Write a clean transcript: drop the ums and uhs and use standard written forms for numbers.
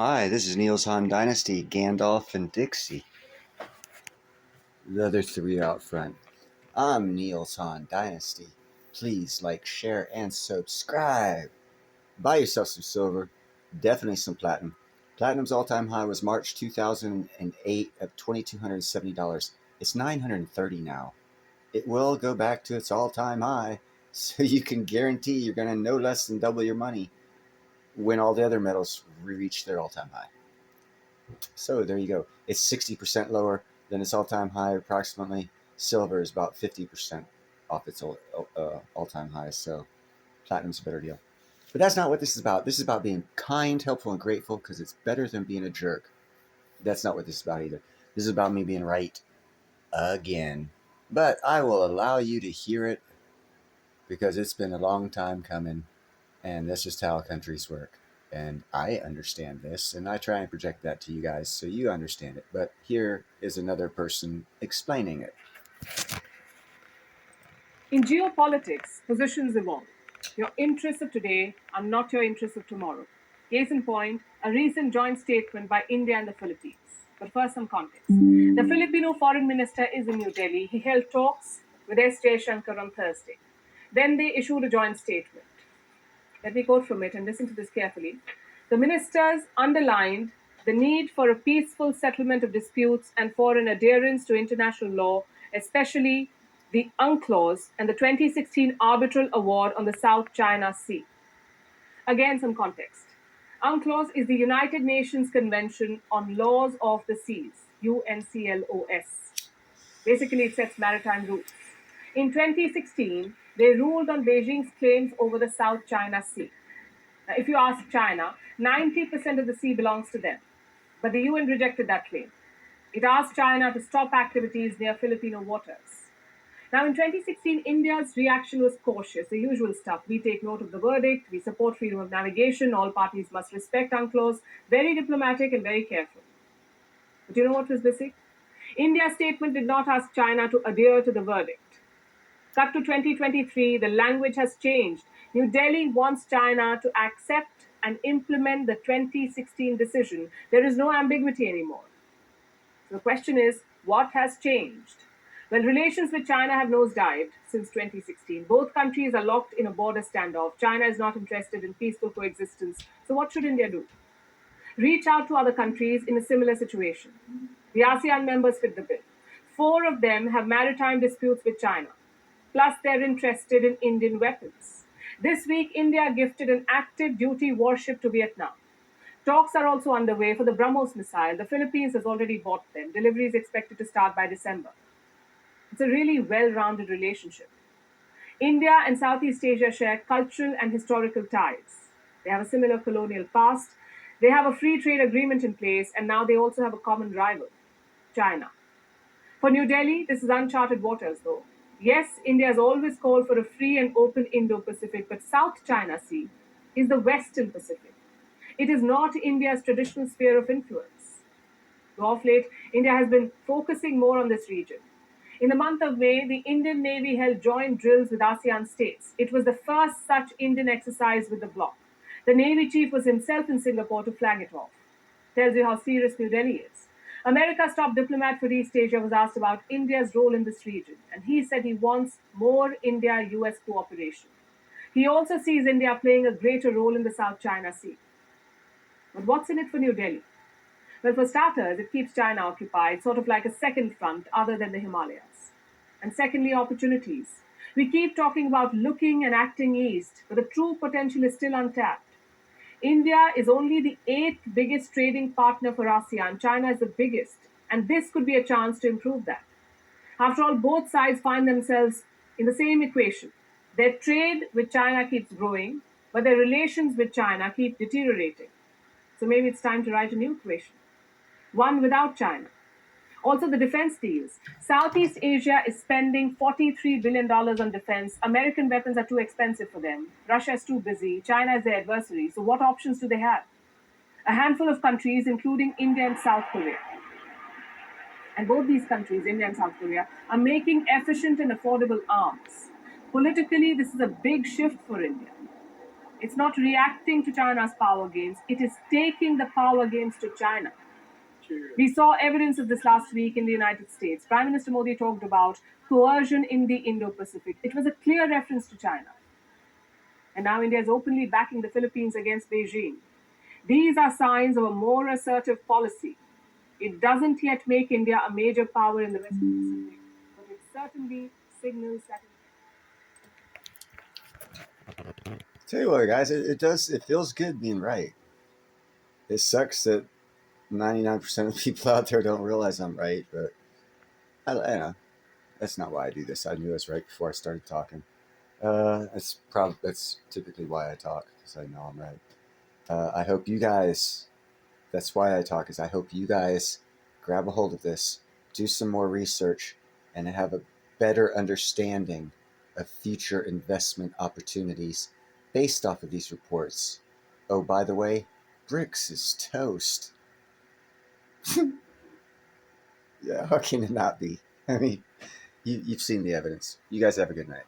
Hi, this is Niels Han Dynasty, Gandalf and Dixie. The other three out front. I'm Niels Han Dynasty. Please like, share, and subscribe. Buy yourself some silver, definitely some platinum. Platinum's all-time high was March 2008 at $2,270. It's $930 now. It will go back to its all-time high, so you can guarantee you're going to no less than double your money when all the other metals reach their all-time high. So there you go. It's 60% lower than its all-time high, approximately. Silver is about 50% off its all-time high. So platinum's a better deal. But that's not what this is about. This is about being kind, helpful, and grateful because it's better than being a jerk. That's not what this is about either. This is about me being right again. But I will allow you to hear it because it's been a long time coming, and that's just how countries work. And I understand this, and I try and project that to you guys so you understand it. But here is another person explaining it. In geopolitics, positions evolve. Your interests of today are not your interests of tomorrow. Case in point, a recent joint statement by India and the Philippines. But first, some context. The Filipino foreign minister is in New Delhi. He held talks with S. Jaishankar on Thursday. Then they issued a joint statement. Let me quote from it and listen to this carefully. The ministers underlined the need for a peaceful settlement of disputes and for an adherence to international law, especially the UNCLOS and the 2016 arbitral award on the South China Sea. Again, some context. UNCLOS is the United Nations Convention on Laws of the Seas, UNCLOS. Basically, it sets maritime rules. In 2016, they ruled on Beijing's claims over the South China Sea. Now, if you ask China, 90% of the sea belongs to them. But the UN rejected that claim. It asked China to stop activities near Filipino waters. Now, in 2016, India's reaction was cautious, the usual stuff. We take note of the verdict, we support freedom of navigation, all parties must respect UNCLOS, very diplomatic and very careful. But you know what was missing? India's statement did not ask China to adhere to the verdict. Cut to 2023, the language has changed. New Delhi wants China to accept and implement the 2016 decision. There is no ambiguity anymore. So the question is, what has changed? Well, relations with China have nosedived since 2016. Both countries are locked in a border standoff. China is not interested in peaceful coexistence. So, what should India do? Reach out to other countries in a similar situation. The ASEAN members fit the bill. Four of them have maritime disputes with China. Plus, they're interested in Indian weapons. This week, India gifted an active duty warship to Vietnam. Talks are also underway for the BrahMos missile. The Philippines has already bought them. Delivery is expected to start by December. It's a really well rounded relationship. India and Southeast Asia share cultural and historical ties. They have a similar colonial past. They have a free trade agreement in place, and now they also have a common rival, China. For New Delhi, this is uncharted waters, though. Yes, India has always called for a free and open Indo Pacific, but South China Sea is the Western Pacific. It is not India's traditional sphere of influence. So of late, India has been focusing more on this region. In the month of May, the Indian Navy held joint drills with ASEAN states. It was the first such Indian exercise with the bloc. The Navy chief was himself in Singapore to flag it off. Tells you how serious New Delhi is. America's top diplomat for East Asia was asked about India's role in this region, and he said he wants more India US cooperation. He also sees India playing a greater role in the South China Sea. But what's in it for New Delhi? Well, for starters, it keeps China occupied, sort of like a second front other than the Himalayas. And secondly, opportunities. We keep talking about looking and acting east, but the true potential is still untapped. India is only the eighth biggest trading partner for ASEAN. China is the biggest, and this could be a chance to improve that. After all, both sides find themselves in the same equation. Their trade with China keeps growing, but their relations with China keep deteriorating. So maybe it's time to write a new equation, one without China. Also, the defense deals. Southeast Asia is spending $43 billion on defense. American weapons are too expensive for them. Russia is too busy. China is their adversary. So, what options do they have? A handful of countries, including India and South Korea. And both these countries, India and South Korea, are making efficient and affordable arms. Politically, this is a big shift for India. It's not reacting to China's power games, it is taking the power games to China. We saw evidence of this last week in the United States. Prime Minister Modi talked about coercion in the Indo Pacific. It was a clear reference to China. And now India is openly backing the Philippines against Beijing. These are signs of a more assertive policy. It doesn't yet make India a major power in the Western Pacific, but it certainly signals that. Tell you what, guys, it feels good being right. It sucks that 99% of the people out there don't realize I'm right, but I know that's not why I do this. I knew I was right before I started talking. That's typically why I talk, because I know I'm right. I hope you guys. That's why I talk. Is I hope you guys grab a hold of this, do some more research, and have a better understanding of future investment opportunities based off of these reports. Oh, by the way, BRICS is toast. Yeah, how can it not be? I mean, you've seen the evidence. You guys have a good night.